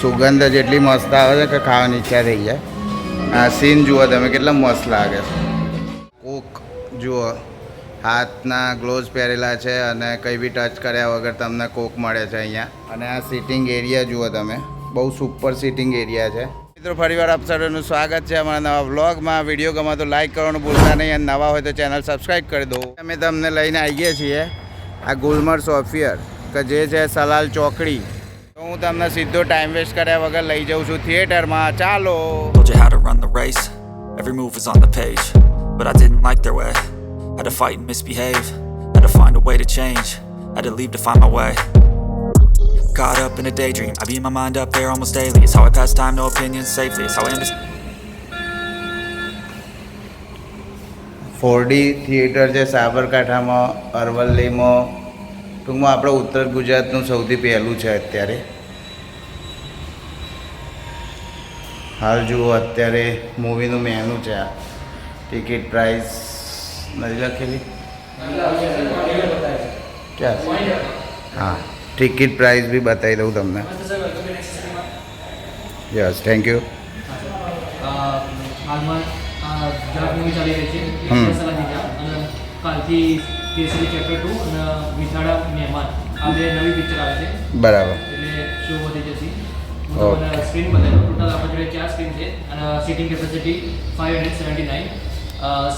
સુગંધ જેટલી મસ્ત આવે છે કે ખાવાની ઈચ્છા થઈ જાય. આ સીન જુઓ તમે, કેટલા મસ્ત લાગે છે. કોક જુઓ, હાથના ગ્લોવ્સ પહેરેલા છે અને કંઈ બી ટચ કર્યા વગર તમને કોક મળે છે અહીંયા. અને આ સિટિંગ એરિયા જુઓ તમે, બહુ સુપર સિટિંગ એરિયા છે. મિત્રો ફરીવાર આપ સર્વેનું સ્વાગત છે અમારા નવા વ્લોગમાં. વિડીયો ગમે તો લાઈક કરવાનું ભૂલતા નહીં અને નવા હોય તો ચેનલ સબસ્ક્રાઈબ કરી દો. અમે તમને લઈને આવીએ છીએ આ ગુલમર્ગ સોફિયર કે જે છે સલાલ ચોકડી. તો હું તમને સીધો ટાઈમ વેસ્ટ કર્યા વગર લઈ જાઉં છું થિયેટરમાં. ચાલો. Told you how to run the race. Every move was on the page, but I didn't like their way. Had to fight and misbehave. Had to find a way to change. Had to leave to find my way. Caught up in a daydream. I beat my mind up there almost daily. It's how I pass time, no opinions safely. It's how I understand. 4D theatre છે સાબરકાંઠામાં, અરવલ્લીમાં. ટૂંકમાં આપણે ઉત્તર ગુજરાતનું સૌથી પહેલું છે અત્યારે. હાલ જુઓ, અત્યારે મૂવીનું મેનુ છે. આ ટિકિટ પ્રાઇસ નથી લખેલી ક્યાં? હા, ટિકિટ પ્રાઇસ બી બતાવી દઉં તમને. Yes, thank you. હાલમાં જરાક મૂવી ચાલી રહી છે. કાલથી કેસરી ચેપ્ટર 2 અને વિથાડા મહેમાન આ બે નવી પિક્ચર આવે છે. બરાબર. એટલે શો વધી જશે. સ્ક્રીન બતાવ્યો. ટોટલ આપણા જોડે 4 સ્ક્રીન છે અને સીટિંગ કેપેસિટી 579.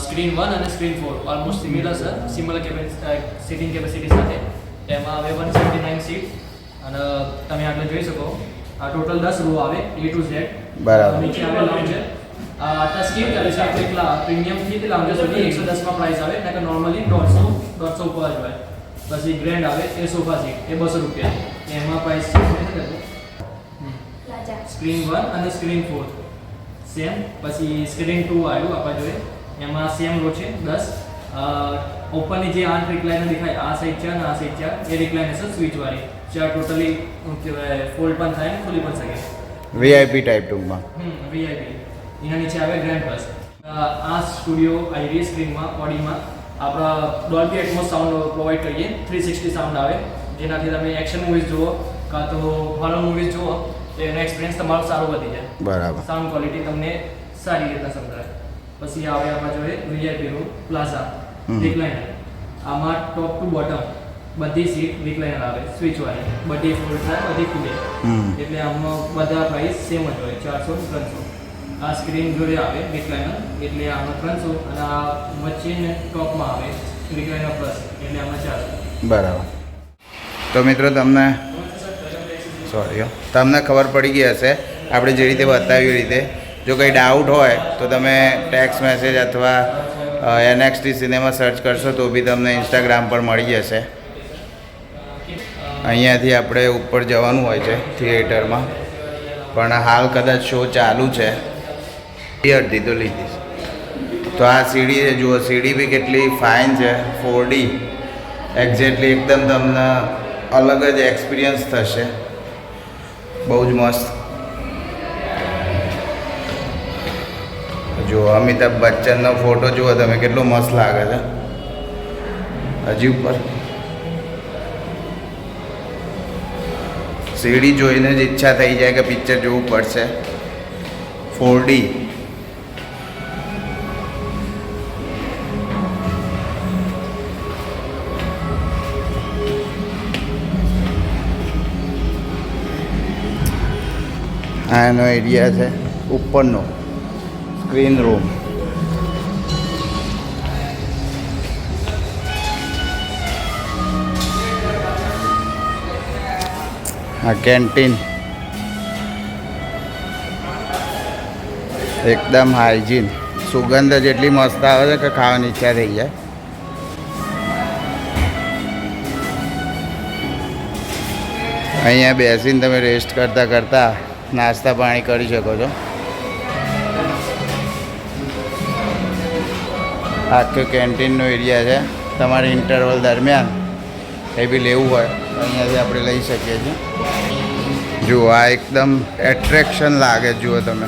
સ્ક્રીન 1 અને screen 4 almost similar sitting capacity સાથે. તેમાં હવે 179 સીટ અને તમે આગળ જોઈ શકો. આ ટોટલ 10 રો આવે A to Z. બરાબર. નીચે આવે લાઉન્જ. आता स्कीम चालू છે એટલે પ્રીમિયમ થી તે લાઉન્જ સુધી 110 માં પ્રાઇસ આવે એટલે કે નોર્મલી 150 ઉપર જ હોય. પછી ગ્રેન્ડ આવે એ સોફા સીટ એ 200 રૂપિયા. એમાં પ્રાઇસ છે સ્ક્રીન 1 અને સ્ક્રીન 4 સેમ. પછી સ્ક્રીન 2 આવ્યું આપણા જોડે. એમાં સેમ રો છે 10. ઓપનની જે 8 રિક્લાઇનર દેખાય આ સાઈડ છે અને આ સાઈડ છે એ રિક્લાઇનેશન સ્વિચ વાળી છે. ટોટલી ફોલ્ડ પણ થાય ખુલી પણ શકે. વીઆઈપી ટાઈપ ટૂંકમાં. વીઆઈપી. એના નીચે આવે ગ્રેન્ડ પ્લસ. આ સ્ટુડિયો આઈરી સ્ક્રીનમાં ઓડીમાં આપણા ડોલ્બી એટમોસ સાઉન્ડ પ્રોવાઈડ કરીએ. 360 સાઉન્ડ આવે જેનાથી તમે એક્શન મૂવીઝ જુઓ કાં તો હોરર મૂવીઝ જુઓ તો એનો એક્સપિરિયન્સ તમારો સારો વધી જાય. બરાબર. સાઉન્ડ ક્વોલિટી તમને સારી રીતના સમજાય. પછી આવે આપણા જોડે વીઆઈપી રૂમ પ્લાઝા રિક્લાઇનર. આમાં ટોપ ટુ બોટમ બધી સીટ રિક્લાઇનર આવે સ્વિચ વાળી. બધી ફોલ્ડ થાય બધી ખુલે. એટલે આમાં બધા પ્રાઇસ સેમ જ હોય 400 300. આ સ્ક્રીન જોડે આવે રિક્લાઇનર એટલે આમાં 300 અને આ વચ્ચે ટોપમાં આવે રિક્લાઇનર પ્લસ એટલે આમાં 400. બરાબર. તો મિત્રો તમને ખબર પડી ગઈ હશે આપણે જે રીતે બતાવ્યું એ રીતે. જો કંઈ ડાઉટ હોય તો તમે ટેક્સ્ટ મેસેજ અથવા NXT સિનેમા સર્ચ કરશો તો બી તમને ઇન્સ્ટાગ્રામ પર મળી જશે. અહીંયાથી આપણે ઉપર જવાનું હોય છે થિયેટરમાં, પણ હાલ કદાચ શો ચાલુ છે. અડધી તો લીધી. તો આ સીડી જુઓ, સીડી બી કેટલી ફાઇન છે. 4D એક્ઝેક્ટલી એકદમ તમને અલગ જ એક્સપિરિયન્સ થશે. બહુ જ મસ્ત. જુઓ, અમિતાભ બચ્ચનનો ફોટો જુઓ તમે, કેટલો મસ્ત લાગે છે. હજી ઉપર સીડી જોઈને જ ઈચ્છા થઈ જાય કે પિક્ચર જોવું પડશે. 4D. આ એનો એરિયા છે ઉપરનો સ્ક્રીન રૂમ. આ કેન્ટીન એકદમ હાઇજીન. સુગંધ જેટલી મસ્ત આવે છે કે ખાવાની ઈચ્છા થઈ જાય. અહીંયા બેસીને તમે રેસ્ટ કરતાં કરતાં નાસ્તા પાણી કરી શકો છો. આખો કેન્ટીનનો એરિયા છે. તમારે ઇન્ટરવલ દરમિયાન એ બી લેવું હોય તો અહીંયાથી આપણે લઈ શકીએ છીએ. જુઓ, આ એકદમ એટ્રેક્શન લાગે. જુઓ તમે,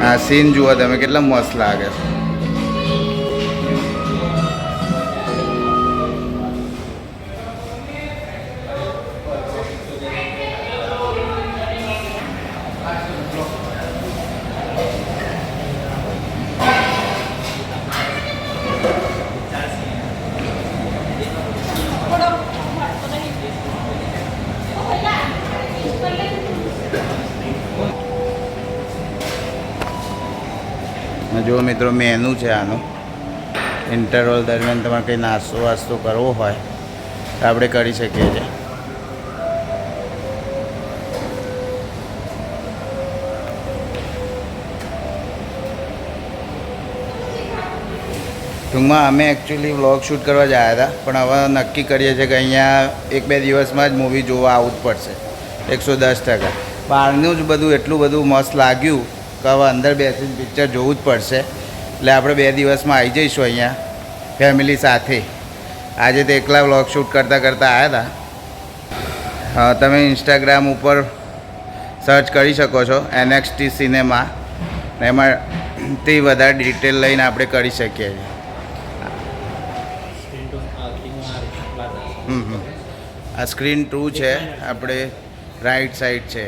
આ સીન જુઓ તમે, કેટલા મસ્ત લાગે છે. જો મિત્રો મેનુ છે આનું. ઇન્ટરવલ દરમિયાન તમારે કંઈ નાસ્તો વાસ્તો કરવો હોય તો આપણે કરી શકીએ છીએ. ટૂંકમાં અમે એકચ્યુઅલી વ્લોગ શૂટ કરવા જ આવ્યા હતા, પણ હવે નક્કી કરીએ છીએ કે અહીંયા 1-2 દિવસમાં જ મૂવી જોવા આવવું જ પડશે 110%. બહારનું જ બધું એટલું બધું મસ્ત લાગ્યું કે હવે અંદર બેસીને પિક્ચર જોવું જ પડશે. એટલે આપણે 2 દિવસમાં આવી જઈશું અહીંયા ફેમિલી સાથે. આજે તો એકલા વ્લોગ શૂટ કરતાં આવ્યા હતા. તમે ઇન્સ્ટાગ્રામ ઉપર સર્ચ કરી શકો છો NXT સિનેમા, એમાંથી વધારે ડિટેલ લઈને આપણે કરી શકીએ છીએ. આ સ્ક્રીન 2 છે, આપણે રાઈટ સાઈડ છે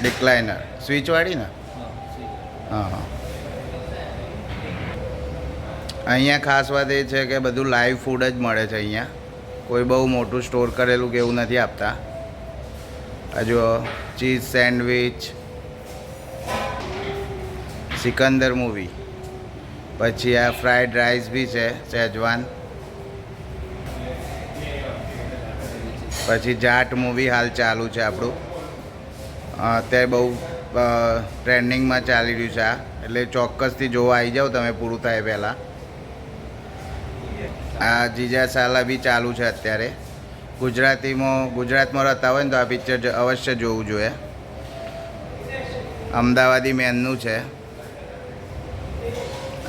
ડિક્લાઇનર સ્વિચવાળી ને. હા, અહીંયા ખાસ વાત એ છે કે બધું લાઈવ ફૂડ જ મળે છે અહીંયા. કોઈ બહુ મોટું સ્ટોર કરેલું કે એવું નથી આપતા. હજુ ચીઝ સેન્ડવિચ, સિકંદર મૂવી, પછી આ ફ્રાઈડ રાઈસ બી છે શેજવાન, પછી જાટ મૂવી હાલ ચાલુ છે આપણું. અત્યારે બહુ ટ્રેન્ડિંગમાં ચાલી રહ્યું છે આ, એટલે ચોક્કસથી જોવા આવી જાઓ તમે પૂરું થાય પહેલાં. આ જીજા સાલા બી ચાલુ છે અત્યારે. ગુજરાતમાં રહેતા હોય ને તો આ પિક્ચર અવશ્ય જોવું જોઈએ. અમદાવાદી મેનુ છે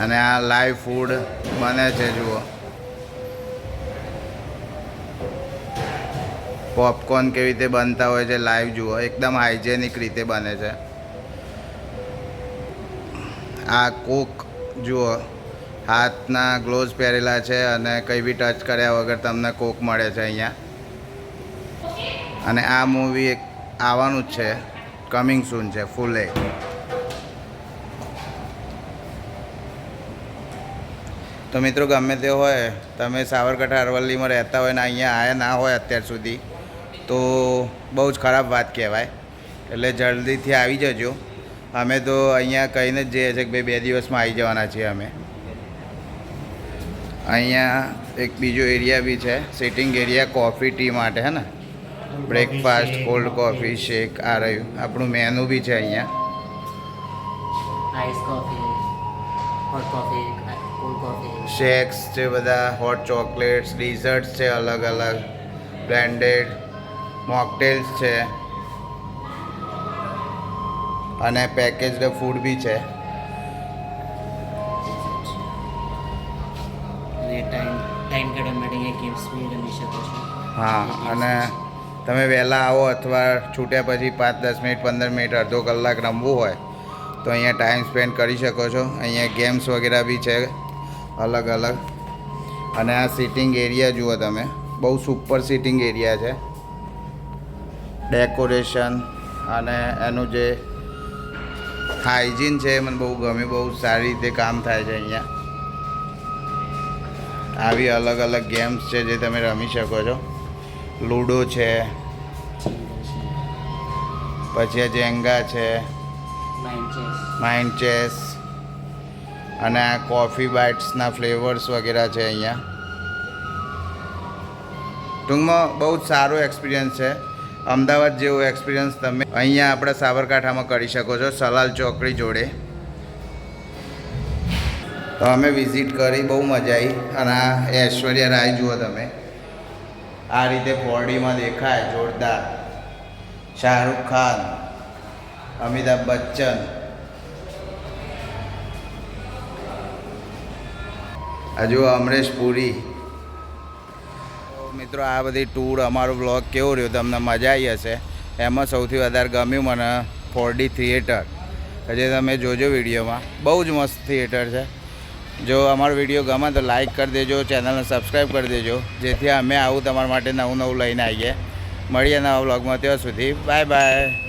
અને આ લાઈવ ફૂડ બને છે. જુઓ પોપકોર્ન કેવી રીતે બનતા હોય છે લાઈવ જુઓ, એકદમ હાઇજેનિક રીતે બને છે. આ કોક જુઓ, હાથના ગ્લોવ્સ પહેરેલા છે અને કંઈ બી ટચ કર્યા વગર તમને કોક મળે છે અહીંયા. અને આ મૂવી એક આવવાનું જ છે, કમિંગ સૂન છે ફૂલે. તો મિત્રો ગમે તે હોય, તમે સાબરકાંઠા અરવલ્લીમાં રહેતા હોય ને અહીંયા આવ્યા ના હોય અત્યાર સુધી, તો બહુ જ ખરાબ વાત કહેવાય. એટલે જલ્દીથી આવી જજો. અમે તો અહીંયા કહીને જ જઈએ છીએ કે ભાઈ 2 દિવસમાં આવી જવાના છીએ અમે. અહીંયા એક બીજો એરિયા બી છે, સિટિંગ એરિયા કોફી ટી માટે, હે ને. બ્રેકફાસ્ટ, કોલ્ડ કોફી, શેક, આ રહ્યું આપણું મેનુ બી છે અહીંયા. Ice coffee, hot coffee, cold coffee, shakes છે બધા, હોટ ચોકલેટ્સ, ડિઝર્ટ્સ છે અલગ અલગ, બ્લેન્ડેડ મોકટેલ્સ છે અને પેકેજડ ફૂડ બી છે. અને ટાઈમ કાઢવા માટે અહીંયા ગેમ્સ બી રમી શકો છો. હા, અને તમે વહેલા આવો અથવા છૂટ્યા પછી 5-10 મિનિટ 15 મિનિટ અડધો કલાક રમવું હોય તો અહીંયા ટાઈમ સ્પેન્ડ કરી શકો છો. અહીંયા ગેમ્સ વગેરે બી છે અલગ અલગ. અને આ સિટિંગ એરિયા જુઓ તમે, બહુ સુપર સિટિંગ એરિયા છે. ડેકોરેશન અને એનું જે હાઇજીન છે એ મને બહુ ગમે, બહુ સારી રીતે કામ થાય છે અહીંયા. આવી અલગ અલગ ગેમ્સ છે જે તમે રમી શકો છો. લૂડો છે, પછી આ જેંગા છે, માઇન્ડ ચેસ, અને આ કોફી બાઇટ્સના ફ્લેવર્સ વગેરે છે અહીંયા. ટૂંકમાં બહુ જ સારો એક્સપિરિયન્સ છે. અમદાવાદ જેવો એક્સપિરિયન્સ તમે અહીંયા આપણા સાબરકાંઠામાં કરી શકો છો, સલાલ ચોકડી જોડે. તો અમે વિઝિટ કરી, બહુ મજા આવી. અને આ ઐશ્વર્યા રાય જુઓ તમે, આ રીતે 4Dમાં દેખાય, જોરદાર. શાહરૂખ ખાન, અમિતાભ બચ્ચન, હજુ અમરેશ પુરી. મિત્રો આ બધી ટૂર, અમારો બ્લોગ કેવો રહ્યો, તમને મજા આવી હશે. એમાં સૌથી વધારે ગમ્યું મને 4D થિયેટર, જે તમે જોજો વિડીયોમાં. બહુ જ મસ્ત થિયેટર છે. જો અમારો વિડીયો ગમે તો લાઈક કરી દેજો, ચેનલને સબસ્ક્રાઈબ કરી દેજો, જેથી અમે આવું તમારા માટે નવું લઈને આવીએ. મળીએ નવા બ્લોગમાં. ત્યાં સુધી બાય બાય.